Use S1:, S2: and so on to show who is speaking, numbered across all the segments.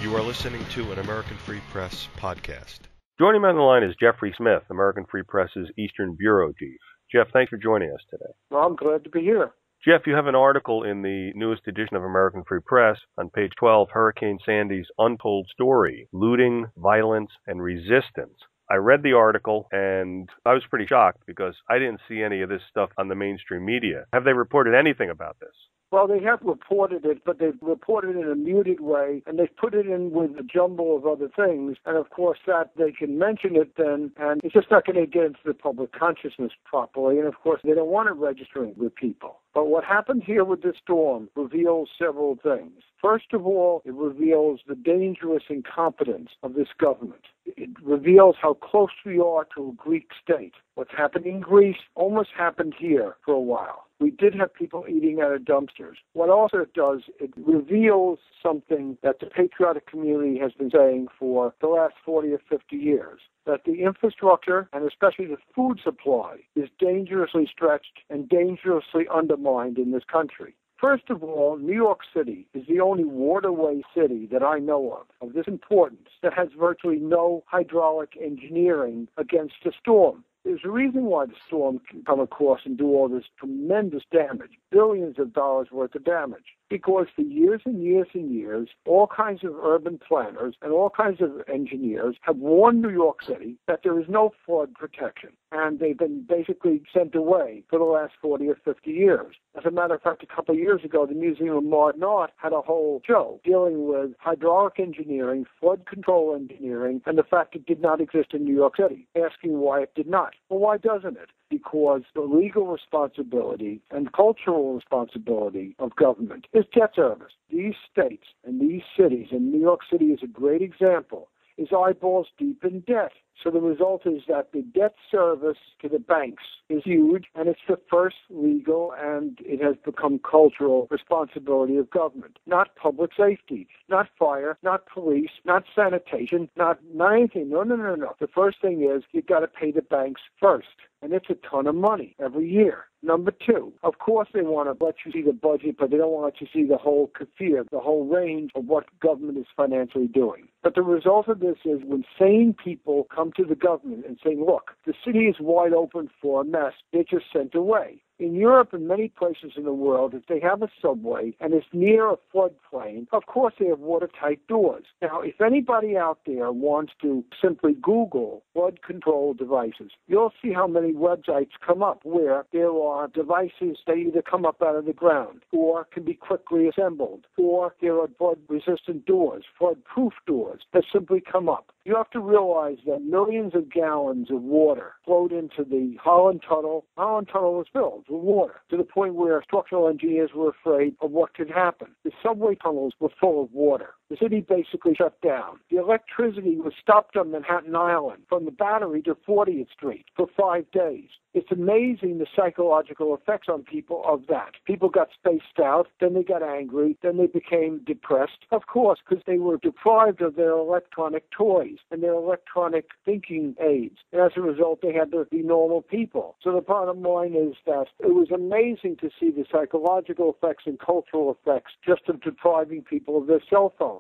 S1: You are listening to an American Free Press podcast.
S2: Joining me on the line is Jeffrey Smith, American Free Press's Eastern Bureau Chief. Jeff, thanks for joining us today.
S3: Well, I'm glad to be here.
S2: Jeff, you have an article in the newest edition of American Free Press on page 12, Hurricane Sandy's Untold Story, Looting, Violence, and Resistance. I read the article, and I was pretty shocked because I didn't see any of this stuff on the mainstream media. Have they reported anything about this?
S3: Well, they have reported it, but they've reported it in a muted way, and they've put it in with a jumble of other things. And, of course, that they can mention it then, and it's just not going to get into the public consciousness properly. And, of course, they don't want it registering with people. But what happened here with this storm reveals several things. First of all, it reveals the dangerous incompetence of this government. It reveals how close we are to a Greek state. What's happened in Greece almost happened here for a while. We did have people eating out of dumpsters. What also it does, it reveals something that the patriotic community has been saying for the last 40 or 50 years, that the infrastructure, and especially the food supply, is dangerously stretched and dangerously undermined in this country. First of all, New York City is the only waterway city that I know of this importance, that has virtually no hydraulic engineering against a storm. There's a reason why the storm can come across and do all this tremendous damage, billions of dollars worth of damage. Because for years and years and years, all kinds of urban planners and all kinds of engineers have warned New York City that there is no flood protection. And they've been basically sent away for the last 40 or 50 years. As a matter of fact, a couple of years ago, the Museum of Modern Art had a whole show dealing with hydraulic engineering, flood control engineering, and the fact it did not exist in New York City, asking why it did not. Well, why doesn't it? Because the legal responsibility and cultural responsibility of government is debt service. These states and these cities, and New York City is a great example, is eyeballs deep in debt. So the result is that the debt service to the banks is huge, and it's the first legal, and it has become cultural responsibility of government. Not public safety, not fire, not police, not sanitation, not anything. No. The first thing is you've got to pay the banks first, and it's a ton of money every year. Number two, of course they want to let you see the budget, but they don't want you to see the whole kafir, the whole range of what government is financially doing. But the result of this is when sane people come to the government and say, look, the city is wide open for a mess, they're just sent away. In Europe and many places in the world, if they have a subway and it's near a floodplain, of course they have watertight doors. Now, if anybody out there wants to simply Google flood control devices, you'll see how many websites come up where there are devices that either come up out of the ground or can be quickly assembled, or there are flood-resistant doors, flood-proof doors that simply come up. You have to realize that millions of gallons of water flowed into the Holland Tunnel. Holland Tunnel was filled with water to the point where structural engineers were afraid of what could happen. The subway tunnels were full of water. The city basically shut down. The electricity was stopped on Manhattan Island from the Battery to 40th Street for 5 days. It's amazing the psychological effects on people of that. People got spaced out, then they got angry, then they became depressed, of course, because they were deprived of their electronic toys and their electronic thinking aids. And as a result, they had to be normal people. So the bottom line is that it was amazing to see the psychological effects and cultural effects just of depriving people of their cell phones.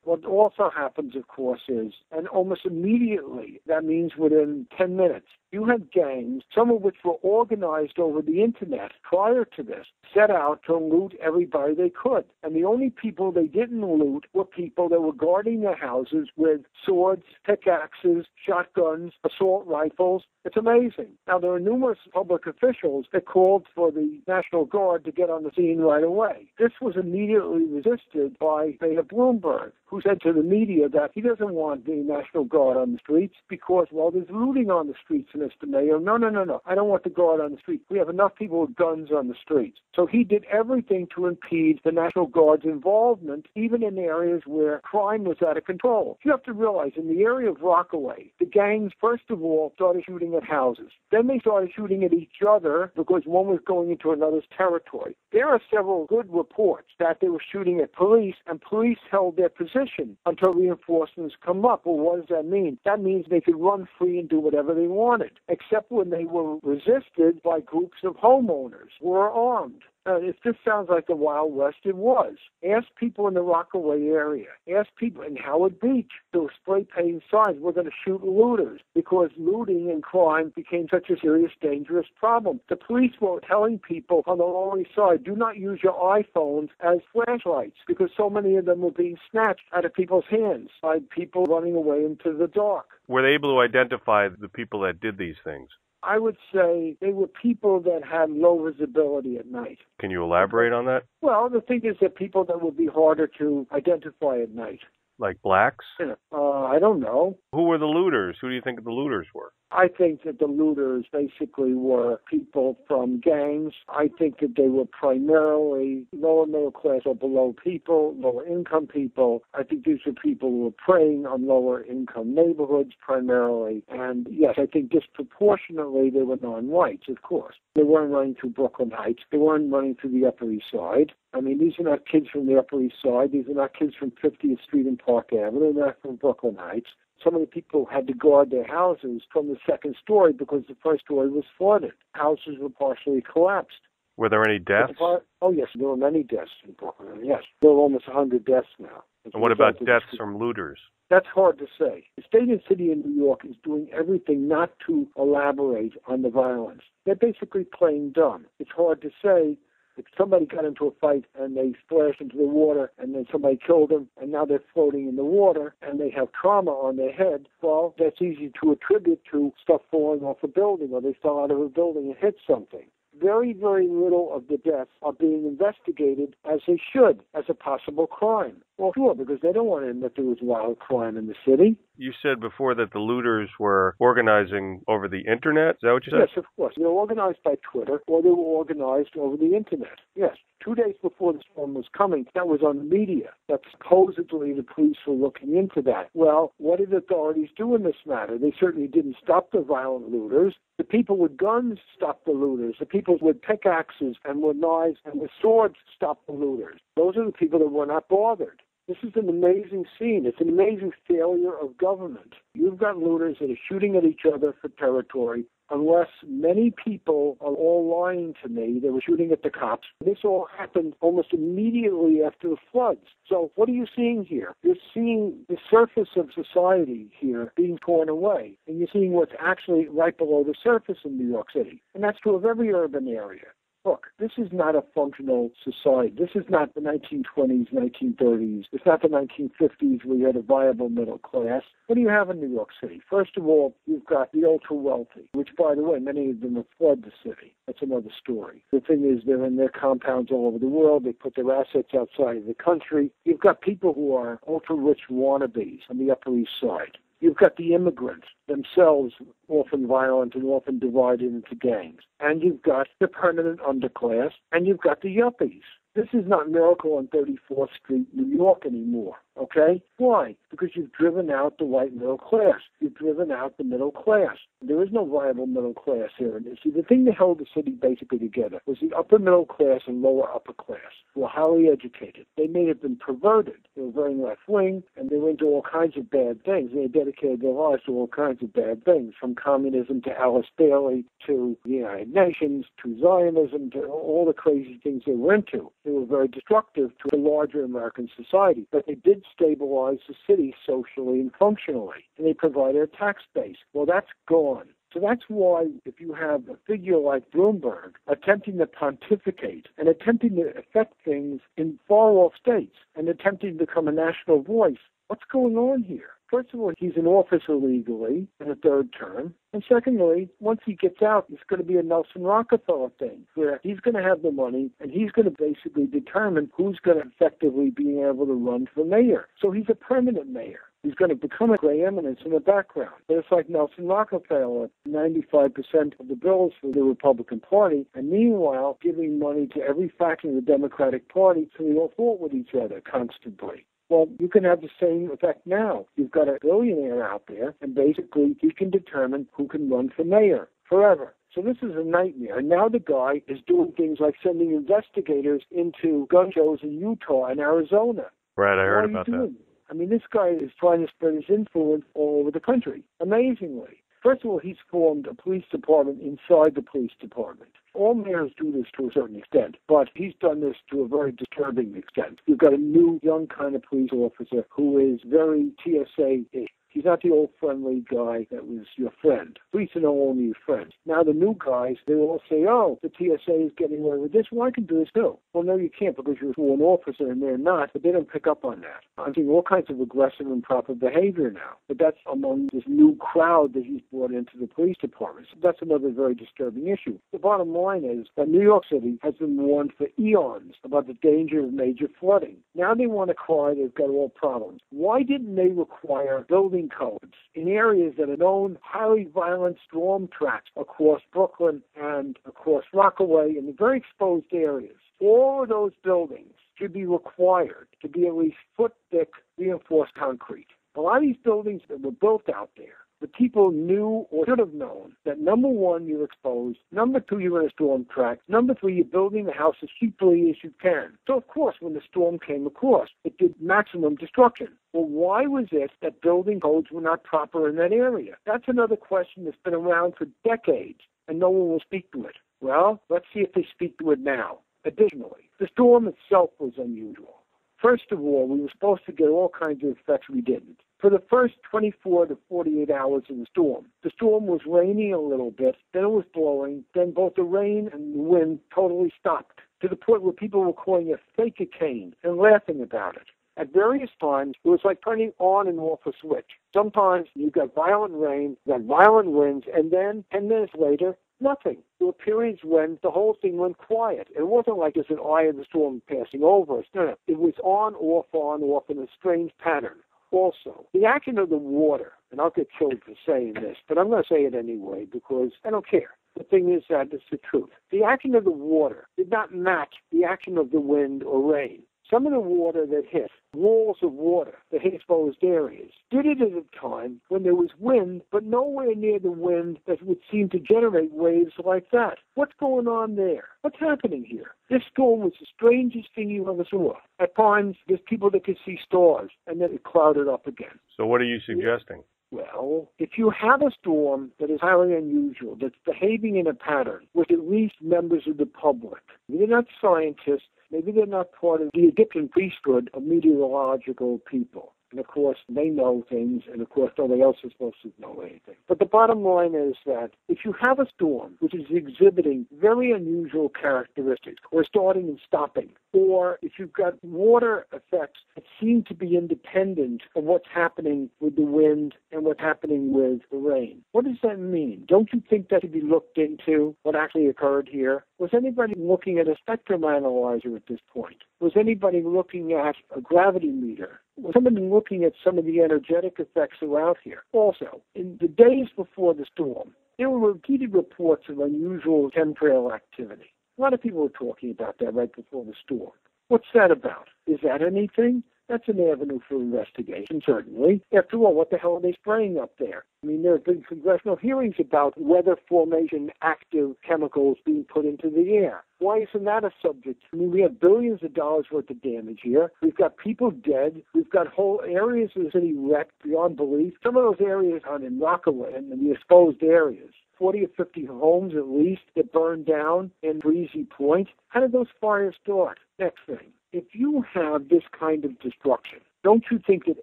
S3: What also happens, of course, is, and almost immediately, that means within 10 minutes, you had gangs, some of which were organized over the internet prior to this, set out to loot everybody they could. And the only people they didn't loot were people that were guarding their houses with swords, pickaxes, shotguns, assault rifles. It's amazing. Now, there are numerous public officials that called for the National Guard to get on the scene right away. This was immediately resisted by Mayor Bloomberg, who said to the media that he doesn't want the National Guard on the streets because, well, there's looting on the streets, Mr. Mayor. No. I don't want the Guard on the street. We have enough people with guns on the streets. So he did everything to impede the National Guard's involvement, even in areas where crime was out of control. You have to realize, in the area of Rockaway, the gangs, first of all, started shooting at houses. Then they started shooting at each other because one was going into another's territory. There are several good reports that they were shooting at police, and police held their position until reinforcements come up. Well, what does that mean? That means they could run free and do whatever they wanted, except when they were resisted by groups of homeowners who were armed. If this sounds like the Wild West, it was. Ask people in the Rockaway area. Ask people in Howard Beach. There were spray painting signs, we're going to shoot looters, because looting and crime became such a serious, dangerous problem. The police were telling people on the Lower East Side, do not use your iPhones as flashlights, because so many of them were being snatched out of people's hands by people running away into the dark.
S2: Were they able to identify the people that did these things?
S3: I would say they were people that had low visibility at night.
S2: Can you elaborate on that?
S3: Well, the thing is that people that would be harder to identify at night.
S2: Like blacks?
S3: I don't know.
S2: Who were the looters? Who do you think the looters were?
S3: I think that the looters basically were people from gangs. I think that they were primarily lower middle class or below people, lower income people. I think these were people who were preying on lower income neighborhoods primarily. And yes, I think disproportionately they were non-whites, of course. They weren't running through Brooklyn Heights. They weren't running through the Upper East Side. I mean, these are not kids from the Upper East Side. These are not kids from 50th Street and Park Avenue. They're not from Brooklyn Heights. Some of the people had to guard their houses from the second story because the first story was flooded. Houses were partially collapsed.
S2: Were there any deaths?
S3: Oh, yes, there were many deaths in Brooklyn. Yes, there are almost 100 deaths now.
S2: And what about deaths from looters?
S3: That's hard to say. The state and city in New York is doing everything not to elaborate on the violence. They're basically playing dumb. It's hard to say. If somebody got into a fight and they splashed into the water and then somebody killed them and now they're floating in the water and they have trauma on their head, well, that's easy to attribute to stuff falling off a building or they fell out of a building and hit something. Very, very little of the deaths are being investigated as they should as a possible crime. Well, sure, because they don't want to admit there was wild crime in the city.
S2: You said before that the looters were organizing over the Internet. Is that what you said?
S3: Yes, of course. They were organized by Twitter or they were organized over the Internet. Yes. 2 days before the storm was coming, that was on the media. That supposedly the police were looking into that. Well, what did authorities do in this matter? They certainly didn't stop the violent looters. The people with guns stopped the looters. The people with pickaxes and with knives and with swords stopped the looters. Those are the people that were not bothered. This is an amazing scene. It's an amazing failure of government. You've got looters that are shooting at each other for territory. Unless many people are all lying to me, they were shooting at the cops. This all happened almost immediately after the floods. So what are you seeing here? You're seeing the surface of society here being torn away, and you're seeing what's actually right below the surface in New York City. And that's true of every urban area. Look, this is not a functional society. This is not the 1920s, 1930s. It's not the 1950s where you had a viable middle class. What do you have in New York City? First of all, you've got the ultra-wealthy, which, by the way, many of them have fled the city. That's another story. The thing is, they're in their compounds all over the world. They put their assets outside of the country. You've got people who are ultra-rich wannabes on the Upper East Side. You've got the immigrants themselves, often violent and often divided into gangs. And you've got the permanent underclass, and you've got the yuppies. This is not Miracle on 34th Street, New York anymore, okay? Why? Because you've driven out the white middle class. You've driven out the middle class. There is no viable middle class here. And see, the thing that held the city basically together was the upper middle class and lower upper class who were highly educated. They may have been perverted. They were very left-wing, and they were into all kinds of bad things. They dedicated their lives to all kinds of bad things, from communism to Alice Bailey to the United Nations to Zionism to all the crazy things they were into. They were very destructive to the larger American society, but they did stabilize the city socially and functionally, and they provided a tax base. Well, that's gone. So that's why if you have a figure like Bloomberg attempting to pontificate and attempting to affect things in far-off states and attempting to become a national voice, what's going on here? First of all, he's in office illegally in a third term. And secondly, once he gets out, it's going to be a Nelson Rockefeller thing, where he's going to have the money and he's going to basically determine who's going to effectively be able to run for mayor. So he's a permanent mayor. He's going to become a gray eminence in the background. But it's like Nelson Rockefeller, 95% of the bills for the Republican Party, and meanwhile giving money to every faction of the Democratic Party so they all fought with each other constantly. Well, you can have the same effect now. You've got a billionaire out there, and basically he can determine who can run for mayor forever. So this is a nightmare. And now the guy is doing things like sending investigators into gun shows in Utah and Arizona.
S2: Right, I heard about that.
S3: I mean, this guy is trying to spread his influence all over the country, amazingly. First of all, he's formed a police department inside the police department. All mayors do this to a certain extent, but he's done this to a very disturbing extent. You've got a new, young kind of police officer who is very TSA-ish. He's not the old friendly guy that was your friend. Police are no longer your friends. Now the new guys, they all say, oh, the TSA is getting away with this. Well, I can do this too. Well, no, you can't because you're an officer and they're not, but they don't pick up on that. I'm seeing all kinds of aggressive and improper behavior now. But that's among this new crowd that he's brought into the police department. So that's another very disturbing issue. The bottom line is that New York City has been warned for eons about the danger of major flooding. Now they want to cry they've got all problems. Why didn't they require building codes in areas that are known highly violent storm tracks across Brooklyn and across Rockaway in the very exposed areas? All of those buildings should be required to be at least foot-thick reinforced concrete. A lot of these buildings that were built out there, the people knew or should have known that, number one, you're exposed, number two, you're in a storm track, number three, you're building the house as cheaply as you can. So, of course, when the storm came across, it did maximum destruction. Well, why was it that building codes were not proper in that area? That's another question that's been around for decades, and no one will speak to it. Well, let's see if they speak to it now. Additionally, the storm itself was unusual. First of all, we were supposed to get all kinds of effects we didn't. For the first 24 to 48 hours of the storm was raining a little bit, then it was blowing, then both the rain and the wind totally stopped, to the point where people were calling it fake-a-cane and laughing about it. At various times, it was like turning on and off a switch. Sometimes you got violent rain, you got violent winds, and then 10 minutes later, nothing. There were periods when the whole thing went quiet. It wasn't like there's an eye of the storm passing over us. No. It was on, off in a strange pattern. Also, the action of the water, and I'll get killed for saying this, but I'm going to say it anyway because I don't care. The thing is that it's the truth. The action of the water did not match the action of the wind or rain. Some of the water that hit, walls of water that hit exposed areas, did it at a time when there was wind, but nowhere near the wind that would seem to generate waves like that. What's going on there? What's happening here? This storm was the strangest thing you ever saw. At times, there's people that could see stars, and then it clouded up again.
S2: So what are you suggesting?
S3: Well, if you have a storm that is highly unusual, that's behaving in a pattern with at least members of the public, they're not scientists, maybe they're not part of the Egyptian priesthood of meteorological people. And, of course, they know things, and, of course, nobody else is supposed to know anything. But the bottom line is that if you have a storm which is exhibiting very unusual characteristics, or starting and stopping, or if you've got water effects that seem to be independent of what's happening with the wind and what's happening with the rain, what does that mean? Don't you think that should be looked into, what actually occurred here? Was anybody looking at a spectrum analyzer at this point? Was anybody looking at a gravity meter? Was somebody looking at some of the energetic effects around here? Also, in the days before the storm, there were repeated reports of unusual chemtrail activity. A lot of people were talking about that right before the storm. What's that about? Is that anything? That's an avenue for investigation, certainly. After all, what the hell are they spraying up there? I mean, there have been congressional hearings about weather formation active chemicals being put into the air. Why isn't that a subject? I mean, we have billions of dollars worth of damage here. We've got people dead. We've got whole areas of the city wrecked beyond belief. Some of those areas are in Rockaway and the exposed areas. 40 or 50 homes at least that burned down in Breezy Point. How did those fires start? Next thing. If you have this kind of destruction, don't you think that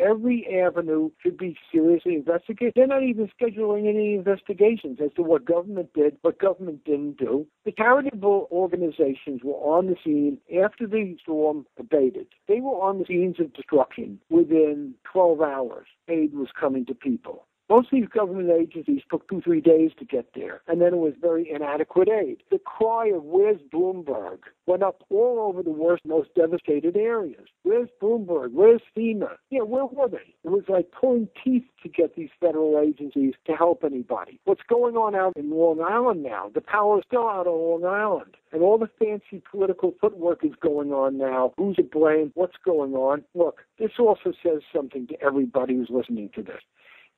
S3: every avenue should be seriously investigated? They're not even scheduling any investigations as to what government did, what government didn't do. The charitable organizations were on the scene after the storm abated. They were on the scenes of destruction within 12 hours. Aid was coming to people. Most of these government agencies took 2-3 days to get there, and then it was very inadequate aid. The cry of "Where's Bloomberg?" went up all over the worst, most devastated areas. Where's Bloomberg? Where's FEMA? Yeah, where were they? It was like pulling teeth to get these federal agencies to help anybody. What's going on out in Long Island now? The power is still out on Long Island. And all the fancy political footwork is going on now. Who's to blame? What's going on? Look, this also says something to everybody who's listening to this.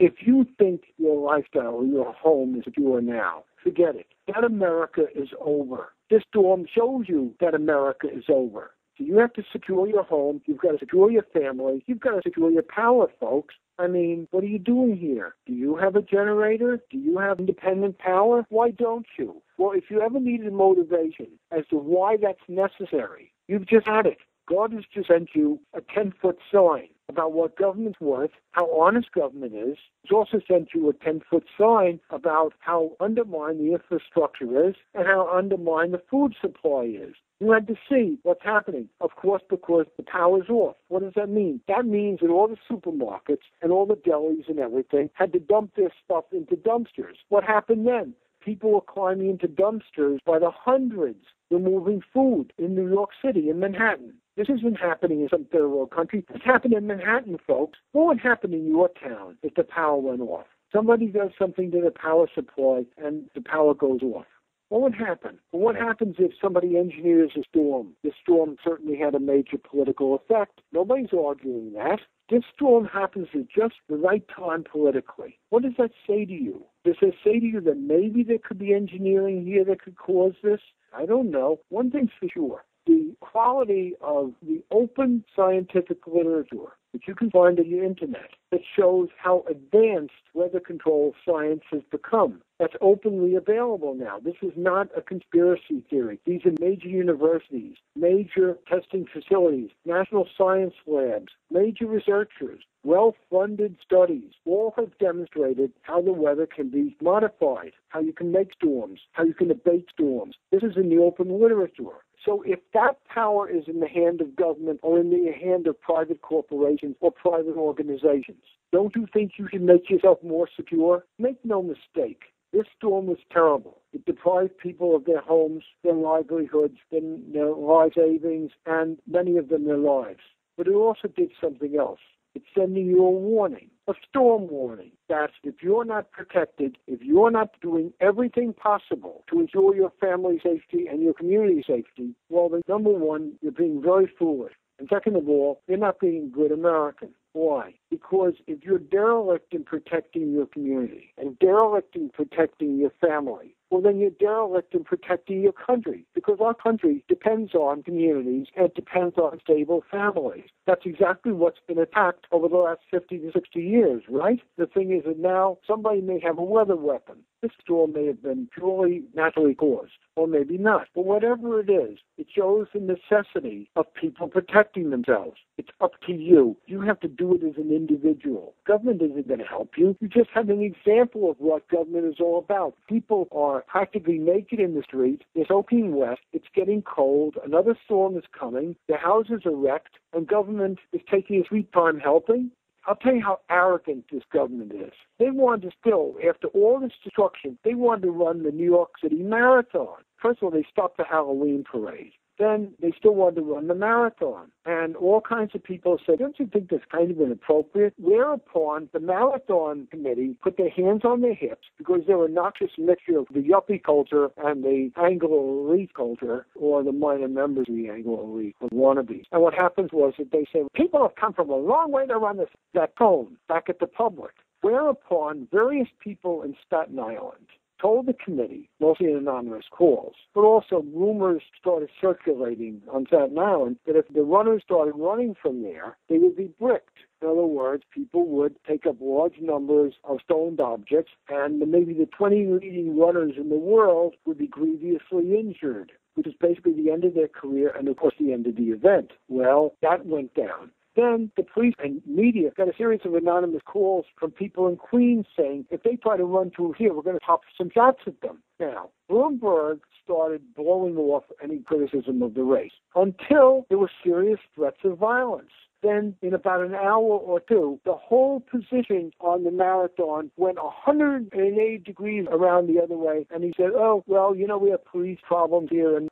S3: If you think your lifestyle or your home is secure now, forget it. That America is over. This storm shows you that America is over. So you have to secure your home. You've got to secure your family. You've got to secure your power, folks. I mean, what are you doing here? Do you have a generator? Do you have independent power? Why don't you? Well, if you ever needed motivation as to why that's necessary, you've just had it. God has just sent you a 10-foot sign about what government's worth, how honest government is. He's also sent you a 10-foot sign about how undermined the infrastructure is and how undermined the food supply is. You had to see what's happening, of course, because the power's off. What does that mean? That means that all the supermarkets and all the delis and everything had to dump their stuff into dumpsters. What happened then? People were climbing into dumpsters by the hundreds, removing food in New York City, in Manhattan. This isn't happening in some third world country. It's happened in Manhattan, folks. What would happen in your town if the power went off? Somebody does something to the power supply and the power goes off. What would happen? Well, what happens if somebody engineers a storm? This storm certainly had a major political effect. Nobody's arguing that. This storm happens at just the right time politically. What does that say to you? Does it say to you that maybe there could be engineering here that could cause this? I don't know. One thing's for sure. The quality of the open scientific literature that you can find on the internet that shows how advanced weather control science has become. That's openly available now. This is not a conspiracy theory. These are major universities, major testing facilities, national science labs, major researchers, well-funded studies. All have demonstrated how the weather can be modified, how you can make storms, how you can abate storms. This is in the open literature. So if that power is in the hand of government or in the hand of private corporations or private organizations, don't you think you can make yourself more secure? Make no mistake. This storm was terrible. It deprived people of their homes, their livelihoods, their life savings, and many of them their lives. But it also did something else. It's sending you a warning, a storm warning, that if you're not protected, if you're not doing everything possible to ensure your family safety and your community safety, well, then, number one, you're being very foolish. And second of all, you're not being a good American. Why? Because if you're derelict in protecting your community and derelict in protecting your family, well, then you're derelict in protecting your country, because our country depends on communities and depends on stable families. That's exactly what's been attacked over the last 50 to 60 years, right? The thing is that now somebody may have a weather weapon. This storm may have been purely naturally caused, or maybe not. But whatever it is, it shows the necessity of people protecting themselves. It's up to you. You have to do it as an individual. Government isn't going to help you. You just have an example of what government is all about. People are practically naked in the streets. It's soaking wet. It's getting cold. Another storm is coming. Their houses are wrecked, and government is taking a sweet time helping. I'll tell you how arrogant this government is. They wanted to still, after all this destruction, they wanted to run the New York City Marathon. First of all, they stopped the Halloween parade. Then they still wanted to run the marathon. And all kinds of people said, don't you think that's kind of inappropriate? Whereupon the marathon committee put their hands on their hips because they were a noxious mixture of the yuppie culture and the Anglo-elite culture, or the minor members of the Anglo-elite, or wannabes. And what happens was that they said, people have come from a long way to run that cone back at the public. Whereupon various people in Staten Island told the committee, mostly in anonymous calls, but also rumors started circulating on Staten Island that if the runners started running from there, they would be bricked. In other words, people would take up large numbers of stolen objects, and maybe the 20 leading runners in the world would be grievously injured, which is basically the end of their career and, of course, the end of the event. Well, that went down. Then the police and media got a series of anonymous calls from people in Queens saying, if they try to run through here, we're going to pop some shots at them. Now, Bloomberg started blowing off any criticism of the race until there were serious threats of violence. Then, in about an hour or two, the whole position on the marathon went 180 degrees around the other way, and he said, oh, well, we have police problems here, and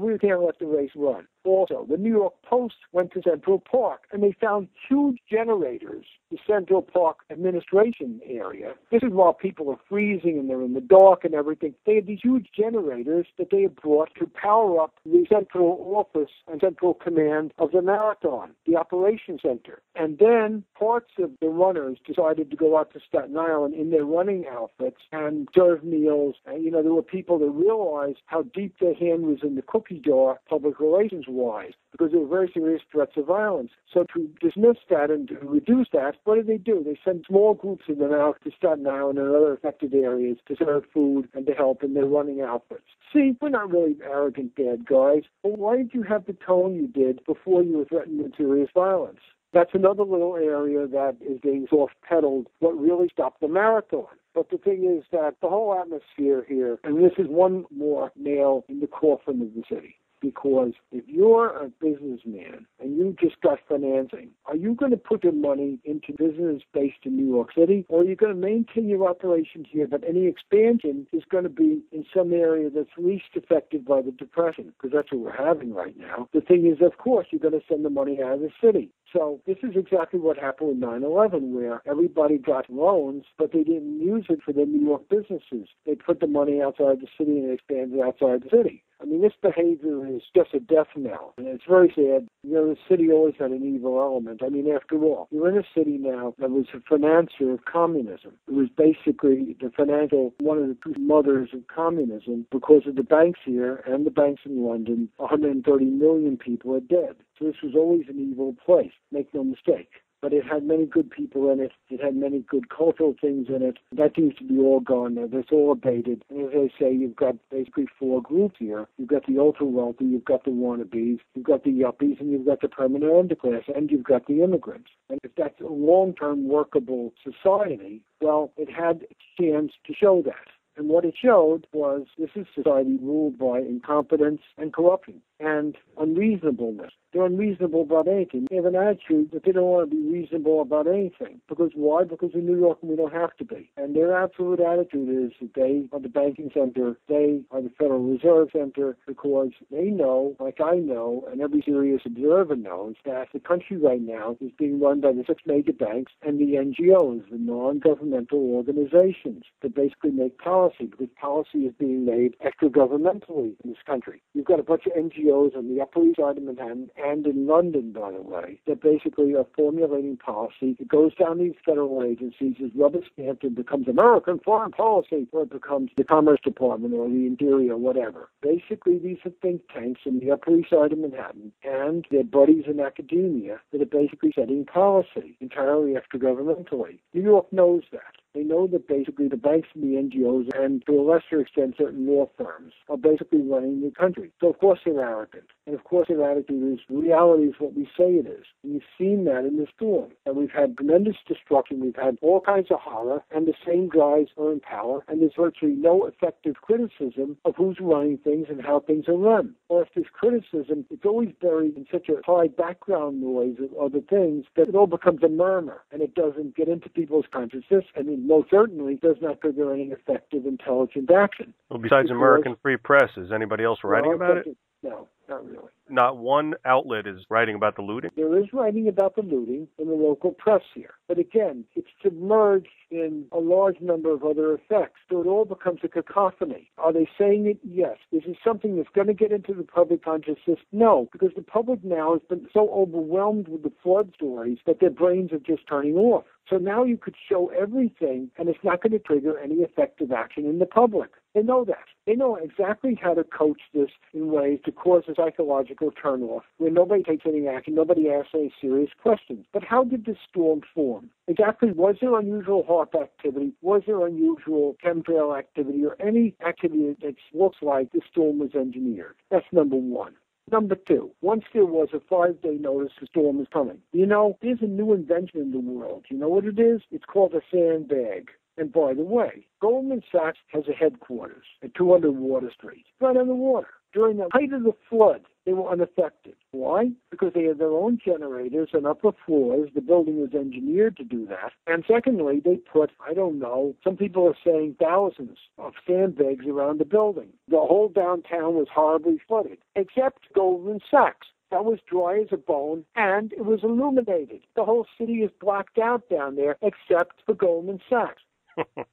S3: we can't let the race run. Also, the New York Post went to Central Park, and they found huge generators, the Central Park administration area. This is while people are freezing, and they're in the dark and everything. They had these huge generators that they had brought to power up the central office and central command of the marathon, the operations center. And then parts of the runners decided to go out to Staten Island in their running outfits and serve meals. And, there were people that realized how deep their hand was in the cookie jar, public relations wise, because there were very serious threats of violence. So to dismiss that and to reduce that, what do? They send small groups of them out to Staten Island and other affected areas to serve food and to help in their running outfits. See, we're not really arrogant bad guys, but why did you have the tone you did before you were threatened with serious violence? That's another little area that is being soft-pedaled, what really stopped the marathon. But the thing is that the whole atmosphere here, and this is one more nail in the coffin of the city, because if you're a businessman and you just got financing, are you going to put your money into business based in New York City, or are you going to maintain your operations here, but any expansion is going to be in some area that's least affected by the depression, because that's what we're having right now. The thing is, of course, you're going to send the money out of the city. So this is exactly what happened with 9/11, where everybody got loans, but they didn't use it for their New York businesses. They put the money outside the city and expanded outside the city. I mean, this behavior is just a death knell, and it's very sad. You know, the city always had an evil element. I mean, after all, you're in a city now that was a financier of communism. It was basically the financial, one of the two mothers of communism, because of the banks here and the banks in London. 130 million people are dead. So this was always an evil place, make no mistake. But it had many good people in it. It had many good cultural things in it. That seems to be all gone now. That's all abated. And as I say, you've got basically four groups here. You've got the ultra-wealthy, you've got the wannabes, you've got the yuppies, and you've got the permanent underclass, and you've got the immigrants. And if that's a long-term workable society, well, it had a chance to show that. And what it showed was this is society ruled by incompetence and corruption and unreasonableness. They're unreasonable about anything. They have an attitude that they don't want to be reasonable about anything. Because why? Because in New York we don't have to be. And their absolute attitude is that they are the banking center, they are the Federal Reserve Center, because they know, like I know, and every serious observer knows, that the country right now is being run by the 6 major banks and the NGOs, the non-governmental organizations, that basically make policy, because policy is being made extra-governmentally in this country. You've got a bunch of NGOs on the Upper East Side of Manhattan and in London, by the way, that basically are formulating policy. It goes down these federal agencies, is rubber stamped, and becomes American foreign policy, or it becomes the Commerce Department or the Interior, whatever. Basically, these are think tanks in the Upper East Side of Manhattan and their buddies in academia that are basically setting policy entirely extra-governmentally. New York knows that. They know that basically the banks and the NGOs, and to a lesser extent certain law firms, are basically running the country. So of course they're arrogant. And of course their attitude is reality is what we say it is. And you've seen that in the storm. And we've had tremendous destruction. We've had all kinds of horror, and the same guys are in power. And there's virtually no effective criticism of who's running things and how things are run. Or if there's criticism, it's always buried in such a high background noise of other things that it all becomes a murmur, and it doesn't get into people's consciousness. I mean, most certainly does not trigger any effective, intelligent action.
S2: Well, besides American Free Press, is anybody else writing about it?
S3: No, not really.
S2: Not one outlet is writing about the looting?
S3: There is writing about the looting in the local press here. But again, it's submerged in a large number of other effects. So it all becomes a cacophony. Are they saying it? Yes. Is it something that's going to get into the public consciousness? No, because the public now has been so overwhelmed with the flood stories that their brains are just turning off. So now you could show everything, and it's not going to trigger any effective action in the public. They know that. They know exactly how to coach this in ways to cause a psychological turnoff where nobody takes any action, nobody asks any serious questions. But how did this storm form? Exactly, was there unusual HAARP activity? Was there unusual chemtrail activity or any activity that looks like the storm was engineered? That's number one. Number two, once there was a 5-day notice the storm is coming. You know, there's a new invention in the world. You know what it is? It's called a sandbag. And by the way, Goldman Sachs has a headquarters at 200 Water Street, right on the water. During the height of the flood, they were unaffected. Why? Because they had their own generators and upper floors. The building was engineered to do that. And secondly, they put, I don't know, some people are saying thousands of sandbags around the building. The whole downtown was horribly flooded, except Goldman Sachs. That was dry as a bone, and it was illuminated. The whole city is blacked out down there, except for Goldman Sachs.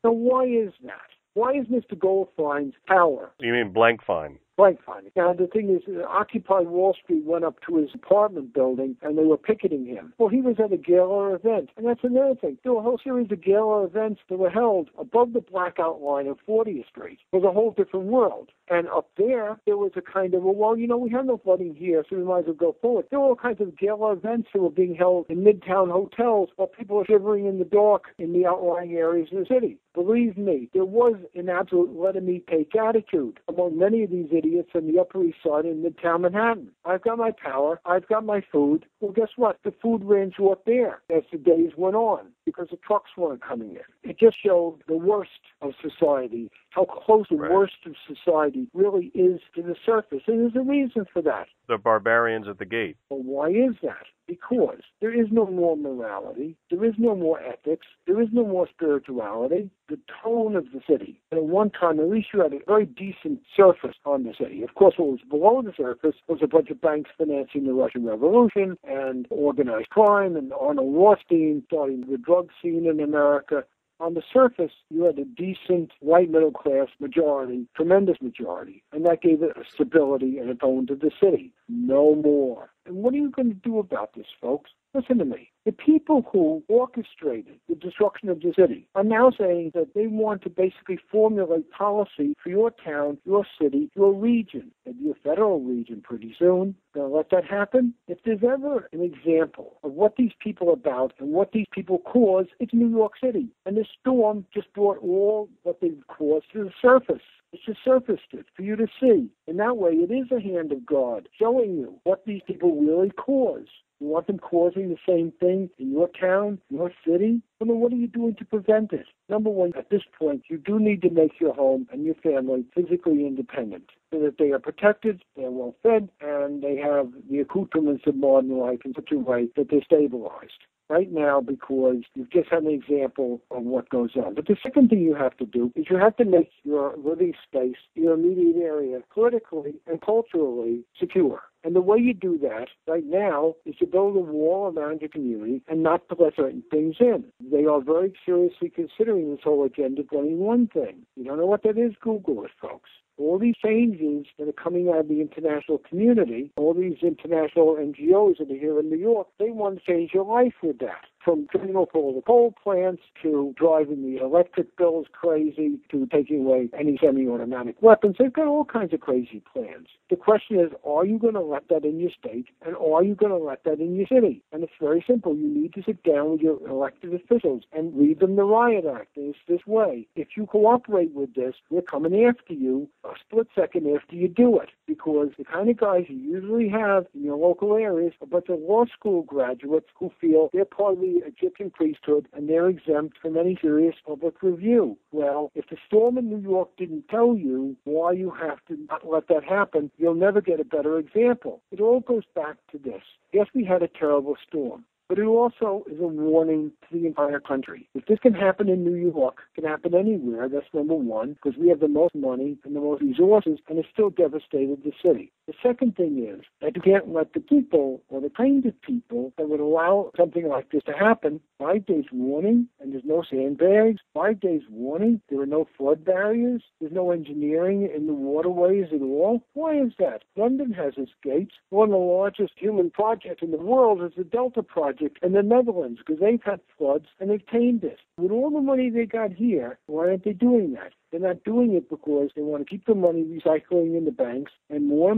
S3: So why is that? Why is Mr. Goldfein's power?
S2: You mean Blankfein?
S3: Blank finding. Now, the thing is, Occupy Wall Street went up to his apartment building, and they were picketing him. Well, he was at a gala event, and that's another thing. There were a whole series of gala events that were held above the blackout line of 40th Street. It was a whole different world. And up there was a kind of, well, we have no flooding here, so we might as well go forward. There were all kinds of gala events that were being held in midtown hotels while people were shivering in the dark in the outlying areas of the city. Believe me, there was an absolute let-me-take attitude among many of these idiots on the Upper East Side in Midtown Manhattan. I've got my power. I've got my food. Well, guess what? The food ran short there as the days went on because the trucks weren't coming in. It just showed the worst of society, how close the worst of society really is to the surface. And there's a reason for that.
S2: The barbarians at the gate.
S3: Well, why is that? Because there is no more morality, there is no more ethics, there is no more spirituality. The tone of the city. And at one time, at least you had a very decent surface on the city. Of course, what was below the surface was a bunch of banks financing the Russian Revolution and organized crime and Arnold Rothstein starting the drug scene in America. On the surface, you had a decent white middle-class majority, tremendous majority, and that gave it a stability and a tone to the city. No more. And what are you going to do about this, folks? Listen to me. The people who orchestrated the destruction of the city are now saying that they want to basically formulate policy for your town, your city, your region, maybe your federal region pretty soon. Going to let that happen? If there's ever an example of what these people are about and what these people cause, it's New York City. And this storm just brought all what they've caused to the surface. It's just surfaced it for you to see. And that way, it is a hand of God showing you what these people really cause. You want them causing the same thing in your town, your city? Well, then what are you doing to prevent it? Number one, at this point, you do need to make your home and your family physically independent so that they are protected, they're well fed, and they have the accoutrements of modern life in such a way that they're stabilized. Right now, because you've just had an example of what goes on. But the second thing you have to do is you have to make your living space, your immediate area, politically and culturally secure. And the way you do that right now is to build a wall around your community and not to let certain things in. They are very seriously considering this whole Agenda 21 thing. You don't know what that is? Google it, folks. All these changes that are coming out of the international community, all these international NGOs that are here in New York, they want to change your life with that. From turning off all the coal plants to driving the electric bills crazy to taking away any semi-automatic weapons. They've got all kinds of crazy plans. The question is, are you going to let that in your state and are you going to let that in your city? And it's very simple. You need to sit down with your elected officials and read them the Riot Act. And it's this way. If you cooperate with this, we're coming after you a split second after you do it. Because the kind of guys you usually have in your local areas are a bunch of law school graduates who feel they're part of the Egyptian priesthood and they're exempt from any serious public review. Well, if the storm in New York didn't tell you why you have to not let that happen, you'll never get a better example. It all goes back to this. Yes, we had a terrible storm. But it also is a warning to the entire country. If this can happen in New York, it can happen anywhere, that's number one, because we have the most money and the most resources, and it's still devastated the city. The second thing is that you can't let the people, or the kind of people that would allow something like this to happen, 5 days warning, and there's no sandbags, 5 days warning, there are no flood barriers, there's no engineering in the waterways at all. Why is that? London has its gates. One of the largest human projects in the world is the Delta Project in the Netherlands, because they've had floods and they've tamed it. With all the money they got here, why aren't they doing that? They're not doing it because they want to keep the money recycling in the banks, and more,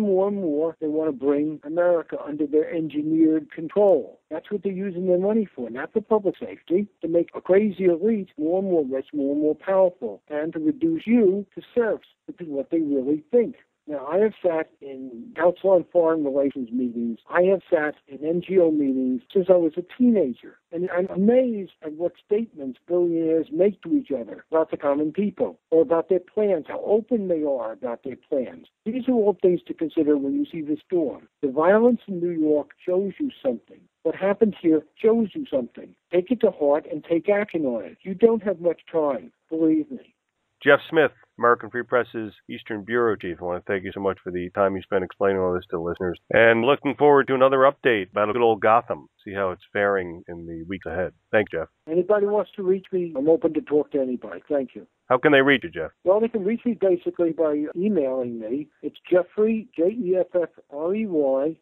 S3: they want to bring America under their engineered control. That's what they're using their money for, not for public safety, to make a crazy elite more and more rich, more and more powerful, and to reduce you to serfs, which is what they really think. Now, I have sat in Council on Foreign Relations meetings. I have sat in NGO meetings since I was a teenager. And I'm amazed at what statements billionaires make to each other about the common people or about their plans, how open they are about their plans. These are all things to consider when you see the storm. The violence in New York shows you something. What happened here shows you something. Take it to heart and take action on it. You don't have much time, believe me.
S2: Jeff Smith, American Free Press's Eastern Bureau Chief. I want to thank you so much for the time you spent explaining all this to listeners. And looking forward to another update about good old Gotham. See how it's faring in the weeks ahead. Thanks, Jeff.
S3: Anybody wants to reach me, I'm open to talk to anybody. Thank you.
S2: How can they reach you, Jeff?
S3: Well, they can reach me basically by emailing me. It's Jeffrey, Jeffrey,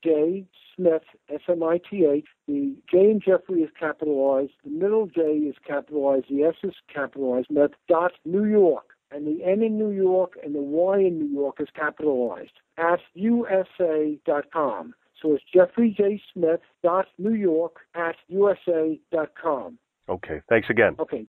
S3: J. Smith, Smith. The J in Jeffrey is capitalized. The middle J is capitalized. The S is capitalized. Smith dot New York. And the N in New York and the Y in New York is capitalized at USA.com. So it's Jeffrey J. Smith dot New York at USA.com.
S2: Okay. Thanks again.
S3: Okay.